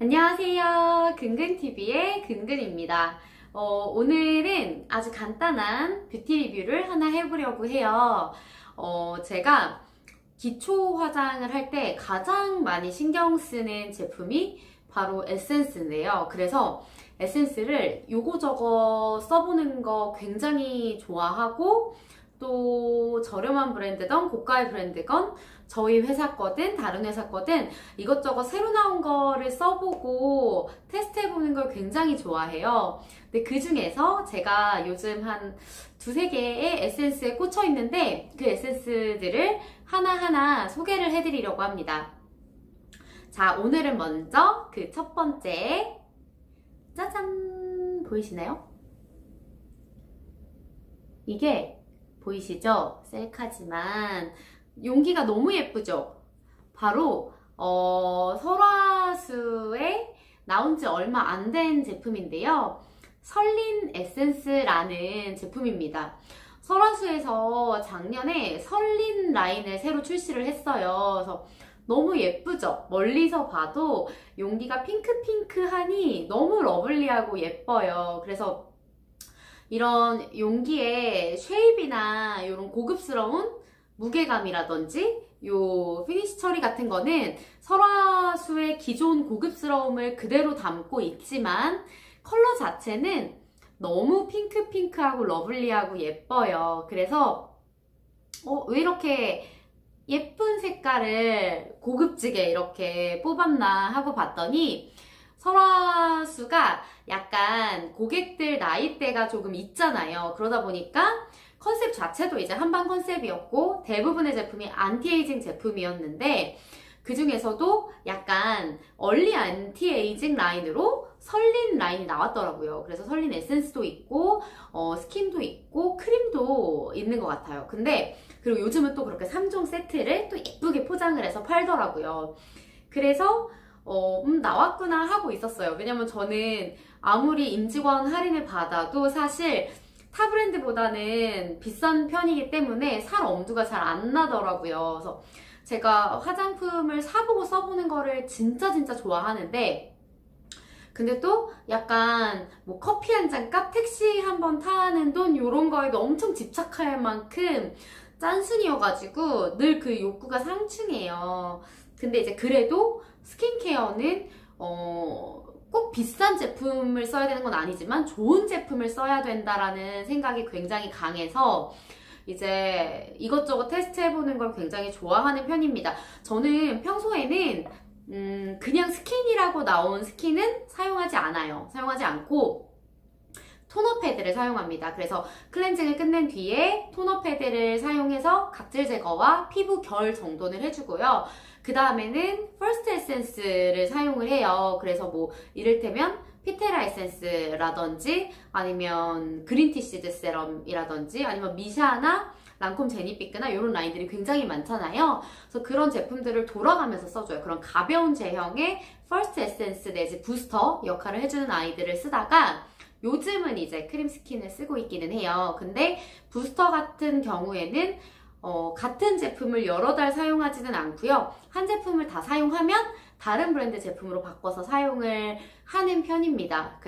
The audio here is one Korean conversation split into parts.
안녕하세요. 근근TV의 근근입니다. 오늘은 아주 간단한 뷰티 리뷰를 하나 해보려고 해요. 제가 기초 화장을 할 때 가장 많이 신경 쓰는 제품이 바로 에센스인데요. 그래서 에센스를 요거저거 써보는 거 굉장히 좋아하고, 또 저렴한 브랜드든 고가의 브랜드건 저희 회사 거든 다른 회사 거든 이것저것 새로 나온 거를 써보고 테스트해보는 걸 굉장히 좋아해요. 근데 그 중에서 제가 요즘 한 두세 개의 에센스에 꽂혀 있는데 그 에센스들을 하나하나 소개를 해드리려고 합니다. 자, 오늘은 먼저 그 첫 번째, 짜잔! 보이시나요? 이게 보이시죠? 셀카지만 용기가 너무 예쁘죠? 바로 설화수에 나온 지 얼마 안 된 제품인데요. 설린 에센스라는 제품입니다. 설화수에서 작년에 설린 라인을 새로 출시를 했어요. 그래서 너무 예쁘죠? 멀리서 봐도 용기가 핑크핑크하니 너무 러블리하고 예뻐요. 그래서 이런 용기의 쉐입이나 이런 고급스러운 무게감이라든지 요 피니시 처리 같은 거는 설화수의 기존 고급스러움을 그대로 담고 있지만 컬러 자체는 너무 핑크핑크하고 러블리하고 예뻐요. 그래서 왜 이렇게 예쁜 색깔을 고급지게 이렇게 뽑았나 하고 봤더니 설화수가 약간 고객들 나이대가 조금 있잖아요. 그러다 보니까 컨셉 자체도 이제 한방 컨셉이었고 대부분의 제품이 안티에이징 제품이었는데 그 중에서도 약간 얼리 안티에이징 라인으로 설린 라인이 나왔더라고요. 그래서 설린 에센스도 있고 스킨도 있고 크림도 있는 것 같아요. 근데 그리고 요즘은 또 그렇게 3종 세트를 또 예쁘게 포장을 해서 팔더라고요. 그래서 나왔구나 하고 있었어요. 왜냐면 저는 아무리 임직원 할인을 받아도 사실 타 브랜드보다는 비싼 편이기 때문에 살 엄두가 잘 안 나더라고요. 그래서 제가 화장품을 사보고 써보는 거를 진짜 좋아하는데 근데 또 약간 뭐 커피 한 잔 값, 택시 한 번 타는 돈 요런 거에도 엄청 집착할 만큼 짠순이여가지고 늘 그 욕구가 상충해요. 근데 이제 그래도 스킨케어는 꼭 비싼 제품을 써야 되는 건 아니지만 좋은 제품을 써야 된다라는 생각이 굉장히 강해서 이제 이것저것 테스트해보는 걸 굉장히 좋아하는 편입니다. 저는 평소에는 그냥 스킨이라고 나온 스킨은 사용하지 않아요. 사용하지 않고 토너 패드를 사용합니다. 그래서 클렌징을 끝낸 뒤에 토너 패드를 사용해서 각질 제거와 피부 결 정돈을 해주고요. 그 다음에는 퍼스트 에센스를 사용을 해요. 그래서 뭐 이를테면 피테라 에센스라든지 아니면 그린티 시드 세럼이라든지 아니면 미샤나 랑콤 제니피크나 이런 라인들이 굉장히 많잖아요. 그래서 그런 제품들을 돌아가면서 써줘요. 그런 가벼운 제형의 퍼스트 에센스 내지 부스터 역할을 해주는 아이들을 쓰다가 요즘은 이제 크림 스킨을 쓰고 있기는 해요. 근데 부스터 같은 경우에는 같은 제품을 여러 달 사용하지는 않고요. 한 제품을 다 사용하면 다른 브랜드 제품으로 바꿔서 사용을 하는 편입니다.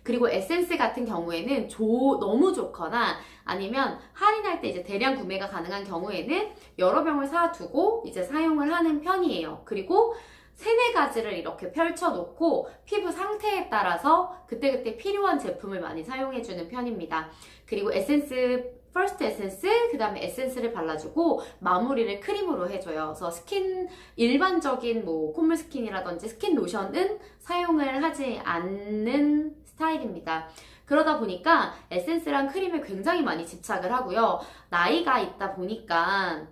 그리고 에센스 같은 경우에는 너무 좋거나 아니면 할인할 때 이제 대량 구매가 가능한 경우에는 여러 병을 사두고 이제 사용을 하는 편이에요. 그리고 세네 가지를 이렇게 펼쳐놓고 피부 상태에 따라서 그때그때 필요한 제품을 많이 사용해주는 편입니다. 그리고 퍼스트 에센스, 그 다음에 에센스를 발라주고 마무리를 크림으로 해줘요. 그래서 일반적인 뭐 콧물 스킨이라든지 스킨 로션은 사용을 하지 않는 스타일입니다. 그러다 보니까 에센스랑 크림에 굉장히 많이 집착을 하고요. 나이가 있다 보니까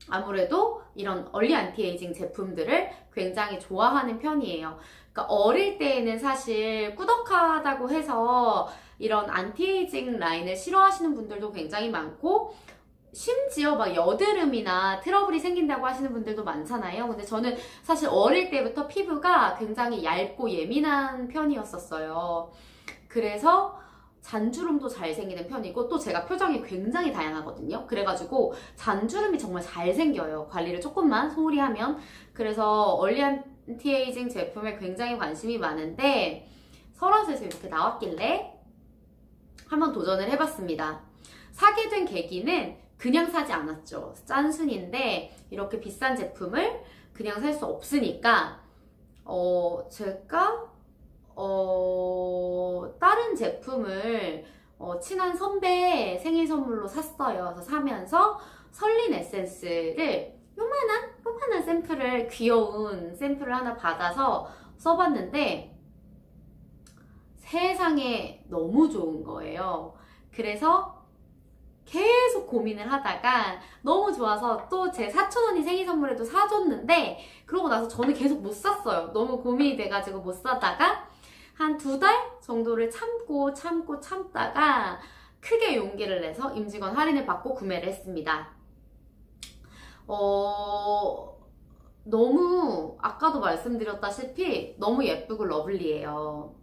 아무래도 이런 얼리 안티에이징 제품들을 굉장히 좋아하는 편이에요. 그러니까 어릴 때에는 사실 꾸덕하다고 해서 이런 안티에이징 라인을 싫어하시는 분들도 굉장히 많고 심지어 막 여드름이나 트러블이 생긴다고 하시는 분들도 많잖아요. 근데 저는 사실 어릴 때부터 피부가 굉장히 얇고 예민한 편이었었어요. 그래서 잔주름도 잘 생기는 편이고 또 제가 표정이 굉장히 다양하거든요. 그래가지고 잔주름이 정말 잘 생겨요. 관리를 조금만 소홀히 하면. 그래서 얼리 안티에이징 제품에 굉장히 관심이 많은데 설화수에서 이렇게 나왔길래 한번 도전을 해봤습니다. 사게 된 계기는 그냥 사지 않았죠. 짠순인데 이렇게 비싼 제품을 그냥 살 수 없으니까 제가 다른 제품을 친한 선배 생일 선물로 샀어요. 그래서 사면서 설린 에센스를 요만한 샘플을, 귀여운 샘플을 하나 받아서 써봤는데 세상에 너무 좋은 거예요. 그래서 계속 고민을 하다가 너무 좋아서 또 제 사촌언니 생일 선물에도 사줬는데 그러고 나서 저는 계속 못 샀어요. 너무 고민이 돼가지고 못 사다가 한 2달 정도를 참다가 크게 용기를 내서 임직원 할인을 받고 구매를 했습니다. 너무 아까도 말씀드렸다시피 너무 예쁘고 러블리해요.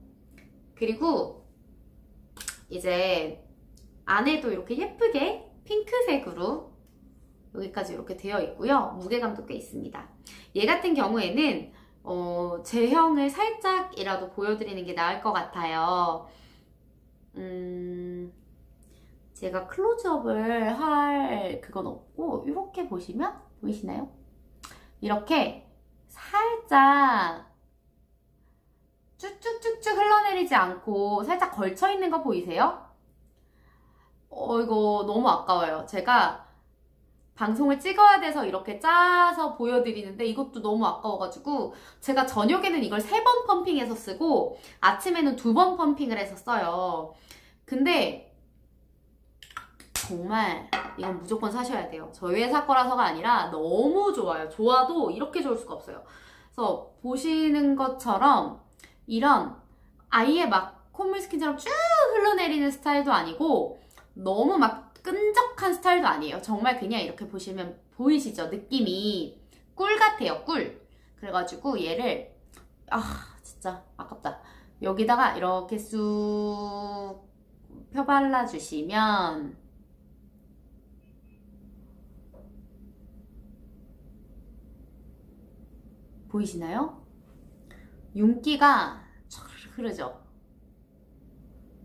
그리고 이제 안에도 이렇게 예쁘게 핑크색으로 여기까지 이렇게 되어 있고요. 무게감도 꽤 있습니다. 얘 같은 경우에는 제형을 살짝이라도 보여드리는 게 나을 것 같아요. 제가 클로즈업을 할 그건 없고 이렇게 보시면 보이시나요? 이렇게 살짝 쭉쭉쭉쭉 흘러내리지 않고 살짝 걸쳐있는 거 보이세요? 이거 너무 아까워요. 제가 방송을 찍어야 돼서 이렇게 짜서 보여드리는데 이것도 너무 아까워가지고 제가 저녁에는 이걸 3번 펌핑해서 쓰고 아침에는 2번 펌핑을 해서 써요. 근데 정말 이건 무조건 사셔야 돼요. 저희 회사 거라서가 아니라 너무 좋아요. 좋아도 이렇게 좋을 수가 없어요. 그래서 보시는 것처럼 이런 아예 막 콧물 스킨처럼 쭉 흘러내리는 스타일도 아니고 너무 막 끈적한 스타일도 아니에요. 정말 그냥 이렇게 보시면 보이시죠? 느낌이 꿀 같아요. 꿀. 그래가지고 얘를 진짜 아깝다. 여기다가 이렇게 쑥 펴발라주시면 보이시나요? 윤기가 촤르르 흐르죠?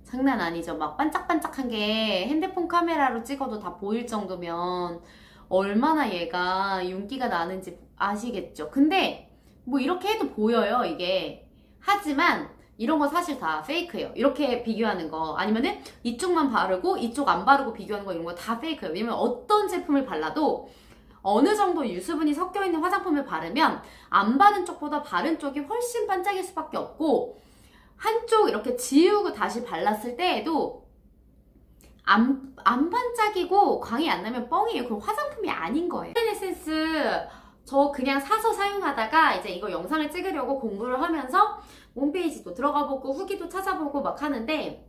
장난 아니죠? 막 반짝반짝한 게 핸드폰 카메라로 찍어도 다 보일 정도면 얼마나 얘가 윤기가 나는지 아시겠죠? 근데 뭐 이렇게 해도 보여요, 이게. 하지만 이런 거 사실 다 페이크예요. 이렇게 비교하는 거 아니면은 이쪽만 바르고 이쪽 안 바르고 비교하는 거 이런 거 다 페이크예요. 왜냐면 어떤 제품을 발라도 어느 정도 유수분이 섞여있는 화장품을 바르면 안 바른 쪽보다 바른 쪽이 훨씬 반짝일 수밖에 없고 한쪽 이렇게 지우고 다시 발랐을 때에도 안 반짝이고 광이 안 나면 뻥이에요. 그럼 화장품이 아닌 거예요. 에센스 저 그냥 사서 사용하다가 이제 이거 영상을 찍으려고 공부를 하면서 홈페이지도 들어가 보고 후기도 찾아보고 막 하는데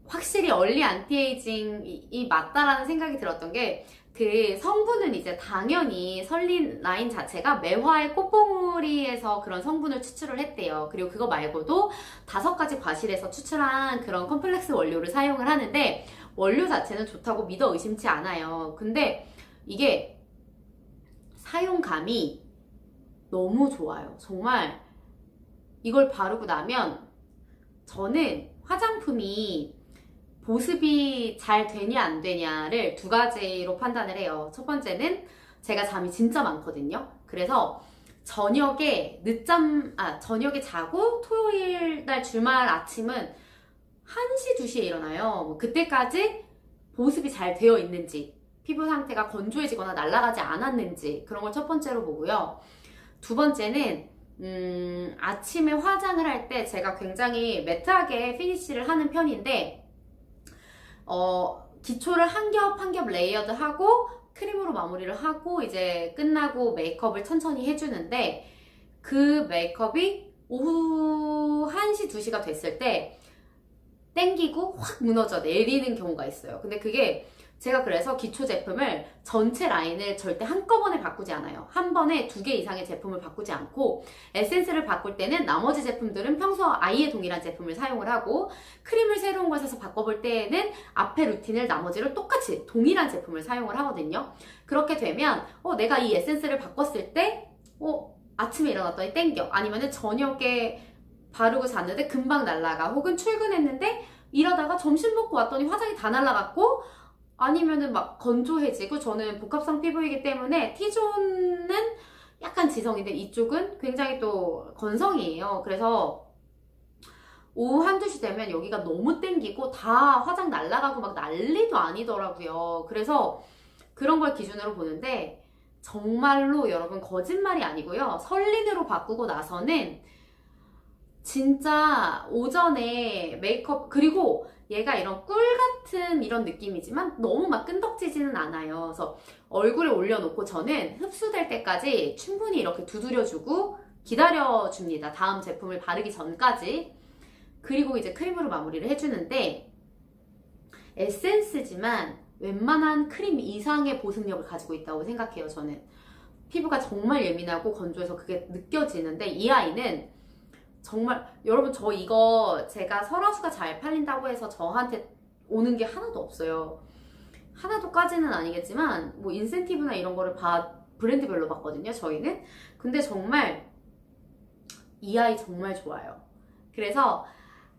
확실히 얼리 안티에이징이 맞다라는 생각이 들었던 게 그 성분은 이제 당연히 설린 라인 자체가 매화의 꽃봉오리에서 그런 성분을 추출을 했대요. 그리고 그거 말고도 5가지 과실에서 추출한 그런 컴플렉스 원료를 사용을 하는데 원료 자체는 좋다고 믿어 의심치 않아요. 근데 이게 사용감이 너무 좋아요. 정말 이걸 바르고 나면 저는 화장품이 보습이 잘 되냐 안 되냐를 2가지로 판단을 해요. 첫 번째는 제가 잠이 진짜 많거든요. 그래서 저녁에 저녁에 자고 토요일 날 주말 아침은 1시, 2시에 일어나요. 뭐 그때까지 보습이 잘 되어 있는지, 피부 상태가 건조해지거나 날아가지 않았는지 그런 걸 첫 번째로 보고요. 2번째는 아침에 화장을 할 때 제가 굉장히 매트하게 피니쉬를 하는 편인데 기초를 한 겹 레이어드 하고 크림으로 마무리를 하고 이제 끝나고 메이크업을 천천히 해주는데 그 메이크업이 오후 1시, 2시가 됐을 때 땡기고 확 무너져 내리는 경우가 있어요. 근데 그게 제가 그래서 기초 제품을 전체 라인을 절대 한꺼번에 바꾸지 않아요. 한 번에 2개 이상의 제품을 바꾸지 않고 에센스를 바꿀 때는 나머지 제품들은 평소 아예 동일한 제품을 사용을 하고 크림을 새로운 걸 사서 바꿔볼 때에는 앞에 루틴을 나머지를 똑같이 동일한 제품을 사용을 하거든요. 그렇게 되면 내가 이 에센스를 바꿨을 때 아침에 일어났더니 땡겨. 아니면은 저녁에 바르고 잤는데 금방 날라가. 혹은 출근했는데 일하다가 점심 먹고 왔더니 화장이 다 날라갔고, 아니면은 막 건조해지고. 저는 복합성 피부이기 때문에 T존은 약간 지성인데 이쪽은 굉장히 또 건성이에요. 그래서 오후 1~2시 되면 여기가 너무 땡기고 다 화장 날라가고 막 난리도 아니더라고요. 그래서 그런 걸 기준으로 보는데 정말로 여러분 거짓말이 아니고요. 설린으로 바꾸고 나서는 진짜 오전에 메이크업, 그리고 얘가 이런 꿀 같은 이런 느낌이지만 너무 막 끈덕지지는 않아요. 그래서 얼굴에 올려놓고 저는 흡수될 때까지 충분히 이렇게 두드려주고 기다려줍니다. 다음 제품을 바르기 전까지. 그리고 이제 크림으로 마무리를 해주는데, 에센스지만 웬만한 크림 이상의 보습력을 가지고 있다고 생각해요. 저는 피부가 정말 예민하고 건조해서 그게 느껴지는데, 이 아이는 정말, 여러분 저 이거 제가 설화수가 잘 팔린다고 해서 저한테 오는 게 하나도 없어요. 하나도까지는 아니겠지만 뭐 인센티브나 이런 거를 브랜드별로 받거든요, 저희는. 근데 정말 이 아이 정말 좋아요. 그래서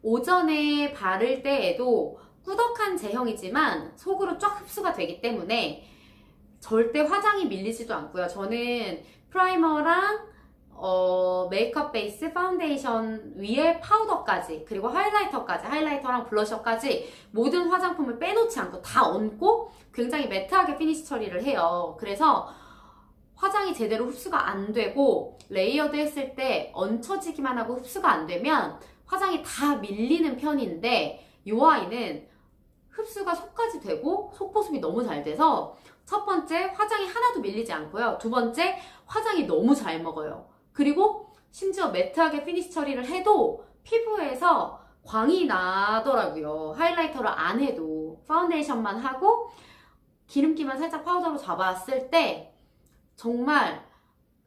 오전에 바를 때에도 꾸덕한 제형이지만 속으로 쫙 흡수가 되기 때문에 절대 화장이 밀리지도 않고요. 저는 프라이머랑 메이크업 베이스, 파운데이션 위에 파우더까지, 그리고 하이라이터까지, 하이라이터랑 블러셔까지 모든 화장품을 빼놓지 않고 다 얹고 굉장히 매트하게 피니시 처리를 해요. 그래서 화장이 제대로 흡수가 안 되고 레이어드 했을 때 얹혀지기만 하고 흡수가 안 되면 화장이 다 밀리는 편인데, 이 아이는 흡수가 속까지 되고 속보습이 너무 잘 돼서 첫 번째, 화장이 하나도 밀리지 않고요. 두 번째, 화장이 너무 잘 먹어요. 그리고 심지어 매트하게 피니시 처리를 해도 피부에서 광이 나더라고요. 하이라이터를 안 해도. 파운데이션만 하고 기름기만 살짝 파우더로 잡았을 때 정말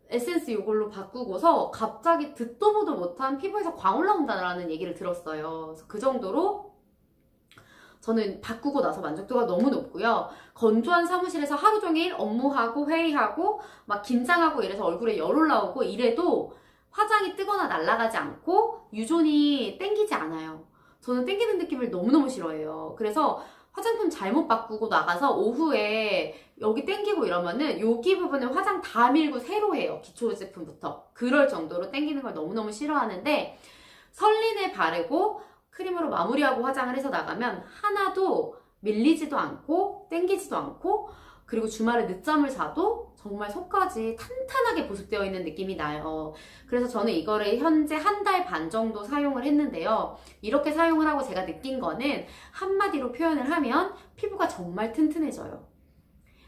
에센스 이걸로 바꾸고서 갑자기 듣도 보도 못한 피부에서 광 올라온다는 얘기를 들었어요. 그래서 그 정도로 저는 바꾸고 나서 만족도가 너무 높고요. 건조한 사무실에서 하루 종일 업무하고 회의하고 막 긴장하고 이래서 얼굴에 열 올라오고 이래도 화장이 뜨거나 날아가지 않고 유존이 땡기지 않아요. 저는 땡기는 느낌을 너무너무 싫어해요. 그래서 화장품 잘못 바꾸고 나가서 오후에 여기 땡기고 이러면은 여기 부분을 화장 다 밀고 새로 해요. 기초 제품부터. 그럴 정도로 땡기는 걸 너무너무 싫어하는데, 설린에 바르고 크림으로 마무리하고 화장을 해서 나가면 하나도 밀리지도 않고 땡기지도 않고, 그리고 주말에 늦잠을 자도 정말 속까지 탄탄하게 보습되어 있는 느낌이 나요. 그래서 저는 이거를 현재 1달 반 정도 사용을 했는데요. 이렇게 사용을 하고 제가 느낀 거는 한마디로 표현을 하면 피부가 정말 튼튼해져요.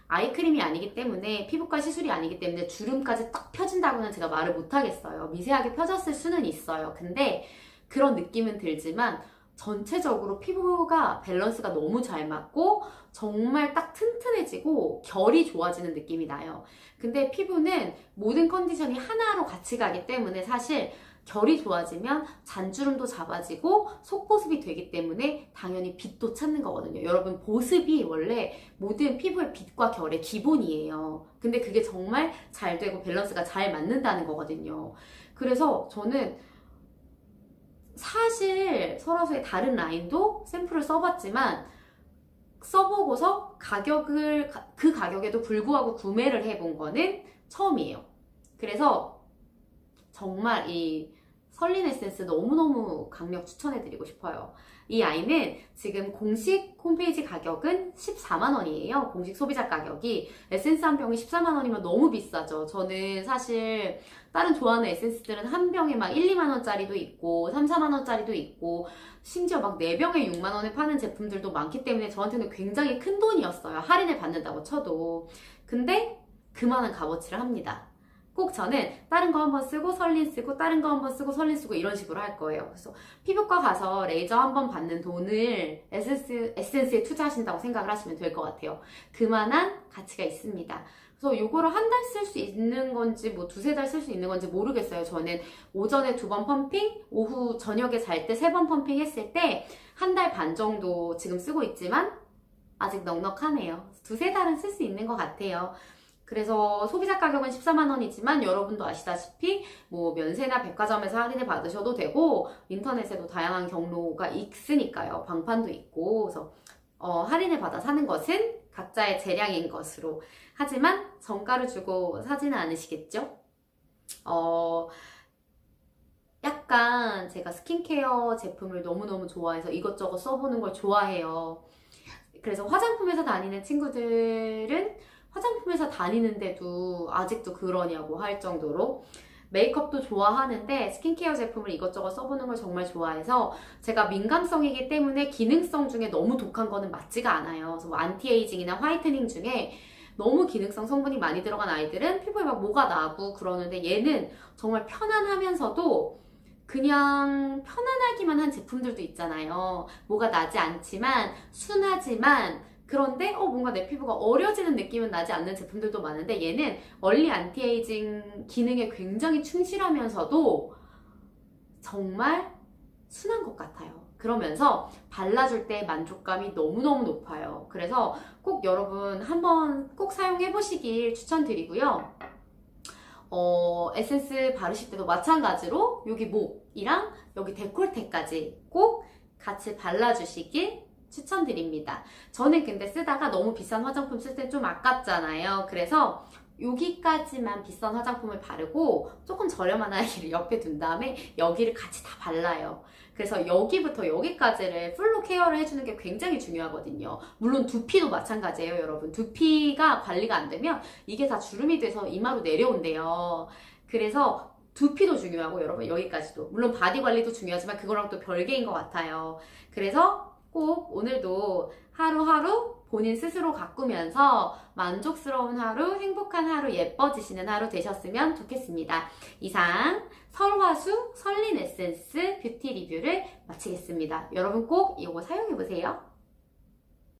아이크림이 아니기 때문에, 피부과 시술이 아니기 때문에 주름까지 딱 펴진다고는 제가 말을 못하겠어요. 미세하게 펴졌을 수는 있어요. 근데 그런 느낌은 들지만 전체적으로 피부가 밸런스가 너무 잘 맞고 정말 딱 튼튼해지고 결이 좋아지는 느낌이 나요. 근데 피부는 모든 컨디션이 하나로 같이 가기 때문에 사실 결이 좋아지면 잔주름도 잡아지고 속보습이 되기 때문에 당연히 빛도 찾는 거거든요. 여러분, 보습이 원래 모든 피부의 빛과 결의 기본이에요. 근데 그게 정말 잘 되고 밸런스가 잘 맞는다는 거거든요. 그래서 저는 사실 설화수의 다른 라인도 샘플을 써봤지만 써보고서 그 가격에도 불구하고 구매를 해본 거는 처음이에요. 그래서 정말 이 설린 에센스 너무너무 강력 추천해드리고 싶어요. 이 아이는 지금 공식 홈페이지 가격은 14만원이에요. 공식 소비자 가격이. 에센스 한 병이 14만원이면 너무 비싸죠. 저는 사실 다른 좋아하는 에센스들은 한 병에 막 1, 2만원짜리도 있고 3, 4만원짜리도 있고 심지어 막 4병에 6만원에 파는 제품들도 많기 때문에 저한테는 굉장히 큰 돈이었어요. 할인을 받는다고 쳐도. 근데 그만한 값어치를 합니다. 꼭 저는 다른 거 한번 쓰고 설린 쓰고 다른 거 한번 쓰고 설린 쓰고 이런 식으로 할 거예요. 그래서 피부과 가서 레이저 한번 받는 돈을 에센스에 투자하신다고 생각을 하시면 될 것 같아요. 그만한 가치가 있습니다. 그래서 요거를 한 달 쓸 수 있는 건지 뭐 두세 달 쓸 수 있는 건지 모르겠어요. 저는 오전에 2번 펌핑, 오후 저녁에 잘 때 3번 펌핑 했을 때 1달 반 정도 지금 쓰고 있지만 아직 넉넉하네요. 두세 달은 쓸 수 있는 것 같아요. 그래서 소비자 가격은 14만 원이지만 여러분도 아시다시피 뭐 면세나 백화점에서 할인을 받으셔도 되고 인터넷에도 다양한 경로가 있으니까요. 방판도 있고. 그래서 할인을 받아 사는 것은 각자의 재량인 것으로. 하지만 정가를 주고 사지는 않으시겠죠? 약간 제가 스킨케어 제품을 너무너무 좋아해서 이것저것 써보는 걸 좋아해요. 그래서 화장품 회사 다니는 친구들은 화장품 회사 다니는데도 아직도 그러냐고 할 정도로 메이크업도 좋아하는데 스킨케어 제품을 이것저것 써보는 걸 정말 좋아해서 제가 민감성이기 때문에 기능성 중에 너무 독한 거는 맞지가 않아요. 그래서 뭐 안티에이징이나 화이트닝 중에 너무 기능성 성분이 많이 들어간 아이들은 피부에 막 뭐가 나고 그러는데 얘는 정말 편안하면서도 그냥 편안하기만 한 제품들도 있잖아요. 뭐가 나지 않지만 순하지만 그런데 뭔가 내 피부가 어려지는 느낌은 나지 않는 제품들도 많은데 얘는 얼리 안티에이징 기능에 굉장히 충실하면서도 정말 순한 것 같아요. 그러면서 발라줄 때 만족감이 너무너무 높아요. 그래서 꼭 여러분 한번 꼭 사용해 보시길 추천드리고요. 에센스 바르실 때도 마찬가지로 여기 목이랑 여기 데콜테까지 꼭 같이 발라주시길 추천드립니다. 저는 근데 쓰다가 너무 비싼 화장품 쓸 때 좀 아깝잖아요. 그래서 여기까지만 비싼 화장품을 바르고 조금 저렴한 아이를 옆에 둔 다음에 여기를 같이 다 발라요. 그래서 여기부터 여기까지를 풀로 케어를 해주는 게 굉장히 중요하거든요. 물론 두피도 마찬가지예요, 여러분. 두피가 관리가 안 되면 이게 다 주름이 돼서 이마로 내려온대요. 그래서 두피도 중요하고 여러분 여기까지도. 물론 바디 관리도 중요하지만 그거랑 또 별개인 것 같아요. 그래서 꼭 오늘도 하루하루 본인 스스로 가꾸면서 만족스러운 하루, 행복한 하루, 예뻐지시는 하루 되셨으면 좋겠습니다. 이상 설화수 설린 에센스 뷰티 리뷰를 마치겠습니다. 여러분 꼭 이거 사용해보세요.